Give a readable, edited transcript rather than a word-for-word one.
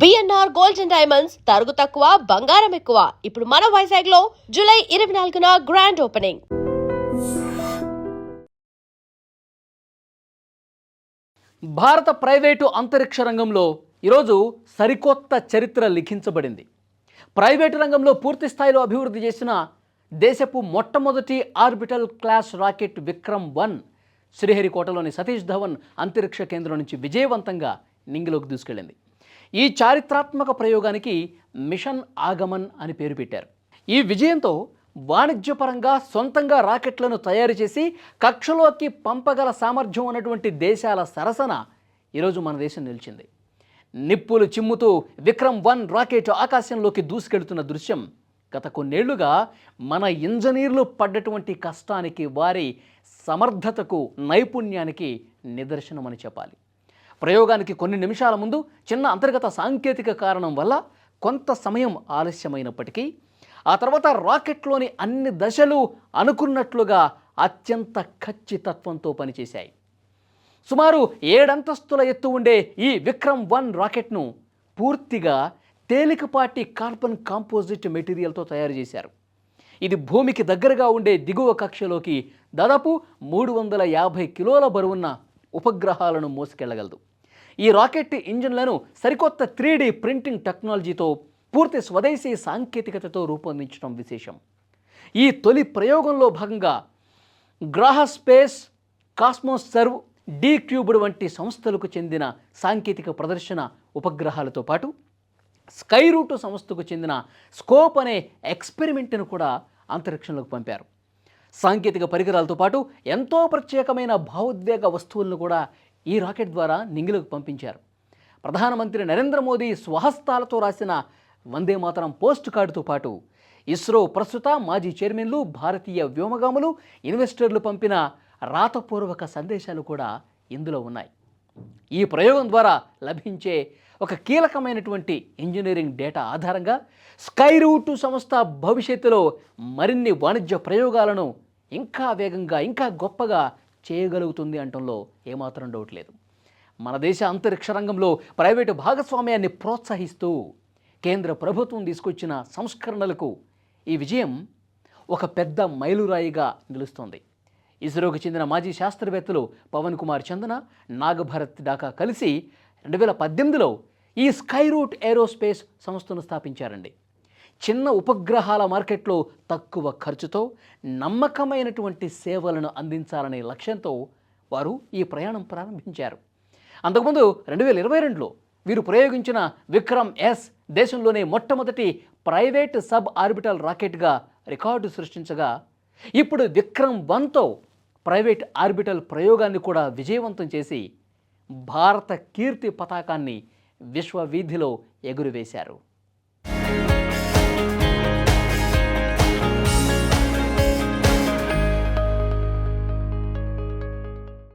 BNR gold and diamonds తరుగు తక్కువ బంగారం ఎక్కువ. ఇప్పుడు మన వైజాగ్ లో జూలై 24న గ్రాండ్ ఓపెనింగ్. భారత ప్రైవేటు అంతరిక్ష రంగంలో ఈరోజు సరికొత్త చరిత్ర లిఖించబడింది. ప్రైవేటు రంగంలో పూర్తి స్థాయిలో అభివృద్ధి చేసిన దేశపు మొట్టమొదటి ఆర్బిటల్ క్లాస్ రాకెట్ విక్రమ్-1 శ్రీహరికోటలోని సతీష్ ధవన్ అంతరిక్ష కేంద్రం నుంచి విజయవంతంగా నింగిలోకి దూసుకెళ్లింది. ఈ చారిత్రాత్మక ప్రయోగానికి మిషన్ ఆగమన్ అని పేరు పెట్టారు. ఈ విజయంతో వాణిజ్యపరంగా సొంతంగా రాకెట్లను తయారు చేసి కక్షలోకి పంపగల సామర్థ్యం ఉన్నటువంటి దేశాల సరసన ఈరోజు మన దేశం నిలిచింది. నిప్పులు చిమ్ముతూ విక్రమ్-1 రాకెట్ ఆకాశంలోకి దూసుకెళ్తున్న దృశ్యం గత కొన్నేళ్లుగా మన ఇంజనీర్లు పడ్డటువంటి కష్టానికి, వారి సమర్థతకు, నైపుణ్యానికి నిదర్శనమని చెప్పాలి. ప్రయోగానికి కొన్ని నిమిషాల ముందు చిన్న అంతర్గత సాంకేతిక కారణం వల్ల కొంత సమయం ఆలస్యమైనప్పటికీ ఆ తర్వాత రాకెట్లోని అన్ని దశలు అనుకున్నట్లుగా అత్యంత ఖచ్చితత్వంతో పనిచేశాయి. సుమారు 7 అంతస్తుల ఎత్తు ఉండే ఈ విక్రమ్-1 రాకెట్ను పూర్తిగా తేలికపాటి కార్బన్ కాంపోజిట్ మెటీరియల్తో తయారు చేశారు. ఇది భూమికి దగ్గరగా ఉండే దిగువ కక్షలోకి దాదాపు 350 కిలోల బరువున్న ఉపగ్రహాలను మోసుకెళ్లగలదు. ఈ రాకెట్ ఇంజిన్లను సరికొత్త 3D ప్రింటింగ్ టెక్నాలజీతో పూర్తి స్వదేశీ సాంకేతికతతో రూపొందించడం విశేషం. ఈ తొలి ప్రయోగంలో భాగంగా గ్రాహ స్పేస్, కాస్మోసర్వ్, డీ-క్యూబ్డ్ వంటి సంస్థలకు చెందిన సాంకేతిక ప్రదర్శన ఉపగ్రహాలతో పాటు స్కై రూట్ సంస్థకు చెందిన స్కోప్ అనే ఎక్స్పెరిమెంట్ను కూడా అంతరిక్షంలోకి పంపారు. సాంకేతిక పరికరాలతో పాటు ఎంతో ప్రత్యేకమైన భావోద్వేగ వస్తువులను కూడా ఈ రాకెట్ ద్వారా నింగిలోకి పంపించారు. ప్రధానమంత్రి నరేంద్ర మోదీ స్వహస్తాలతో రాసిన వందే మాతరం పోస్ట్ కార్డుతో పాటు ఇస్రో ప్రస్తుత మాజీ చైర్మన్లు, భారతీయ వ్యోమగాములు, ఇన్వెస్టర్లు పంపిన రాతపూర్వక సందేశాలు కూడా ఇందులో ఉన్నాయి. ఈ ప్రయోగం ద్వారా లభించే ఒక కీలకమైనటువంటి ఇంజనీరింగ్ డేటా ఆధారంగా స్కై రూట్ సంస్థ భవిష్యత్తులో మరిన్ని వాణిజ్య ప్రయోగాలను ఇంకా వేగంగా, ఇంకా గొప్పగా చేయగలుగుతుంది అంటంలో ఏమాత్రం డౌట్ లేదు. మన దేశ అంతరిక్ష రంగంలో ప్రైవేటు భాగస్వామ్యాన్ని ప్రోత్సహిస్తూ కేంద్ర ప్రభుత్వం తీసుకొచ్చిన సంస్కరణలకు ఈ విజయం ఒక పెద్ద మైలురాయిగా నిలుస్తోంది. ఇస్రోకి చెందిన మాజీ శాస్త్రవేత్తలు పవన్ కుమార్ చందన, నాగభరత్ డాకా కలిసి 2018లో ఈ స్కై రూట్ ఏరోస్పేస్ సంస్థను స్థాపించారండి. చిన్న ఉపగ్రహాల మార్కెట్లో తక్కువ ఖర్చుతో నమ్మకమైనటువంటి సేవలను అందించాలనే లక్ష్యంతో వారు ఈ ప్రయాణం ప్రారంభించారు. అంతకుముందు 2022లో వీరు ప్రయోగించిన విక్రమ్-S దేశంలోనే మొట్టమొదటి ప్రైవేట్ సబ్ ఆర్బిటల్ రాకెట్గా రికార్డు సృష్టించగా, ఇప్పుడు విక్రమ్-1తో ప్రైవేట్ ఆర్బిటల్ ప్రయోగాన్ని కూడా విజయవంతం చేసి భారత కీర్తి పతాకాన్ని విశ్వవీధిలో ఎగురవేశారు.